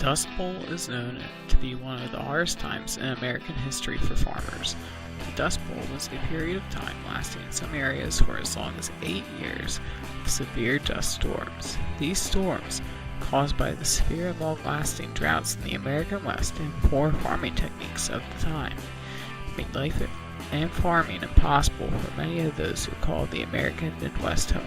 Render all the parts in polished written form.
Dust Bowl is known to be one of the hardest times in American history for farmers. The Dust Bowl was a period of time lasting in some areas for as long as 8 years of severe dust storms. These storms, caused by the severe and long-lasting droughts in the American West and poor farming techniques of the time, made life and farming impossible for many of those who called the American Midwest home.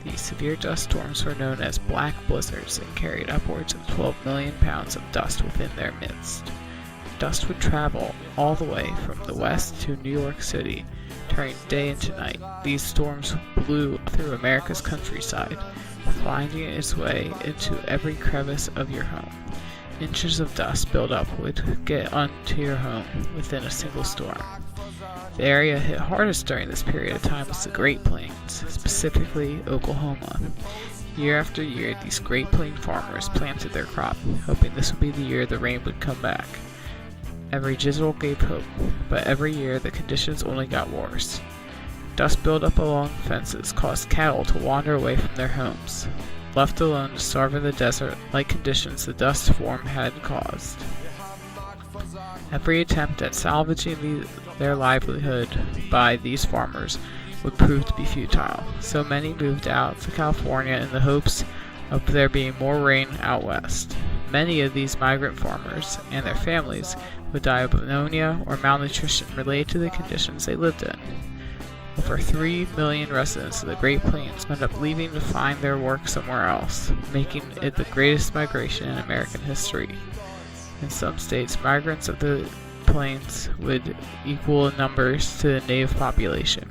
These severe dust storms were known as black blizzards and carried upwards of 12 million pounds of dust within their midst. Dust would travel all the way from the west to New York City, turning day into night. These storms blew through America's countryside, finding its way into every crevice of your home. Inches of dust buildup would get onto your home within a single storm. The area hit hardest during this period of time was the Great Plains, specifically Oklahoma. Year after year, these Great Plains farmers planted their crop, hoping this would be the year the rain would come back. Every drizzle gave hope, but every year the conditions only got worse. Dust buildup along fences caused cattle to wander away from their homes, left alone to starve in the desert-like conditions the dust storm had caused. Every attempt at salvaging their livelihood by these farmers would prove to be futile, so many moved out to California in the hopes of there being more rain out west. Many of these migrant farmers and their families would die of pneumonia or malnutrition related to the conditions they lived in. Over 3 million residents of the Great Plains ended up leaving to find their work somewhere else, making it the greatest migration in American history. In some states, migrants of the plains would equal in numbers to the native population.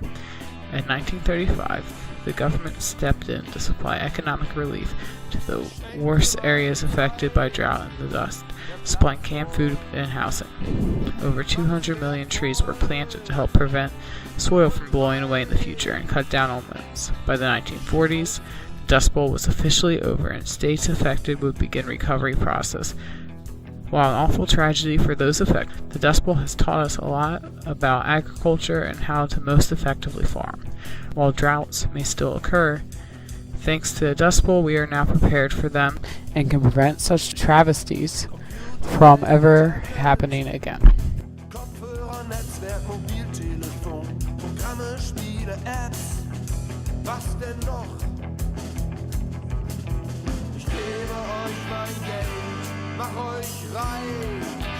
In 1935, the government stepped in to supply economic relief to the worst areas affected by drought and the dust, supplying canned food and housing. Over 200 million trees were planted to help prevent soil from blowing away in the future and cut down on limbs. By the 1940s, the Dust Bowl was officially over and states affected would begin recovery process. While an awful tragedy for those affected, the Dust Bowl has taught us a lot about agriculture and how to most effectively farm. While droughts may still occur, thanks to the Dust Bowl, we are now prepared for them and can prevent such travesties from ever happening again. Kopfhörer, Netzwerk, Mobiltelefon, Programme, Spiele, Apps, was denn noch? Ich gebe euch mein Geld, mach euch reich.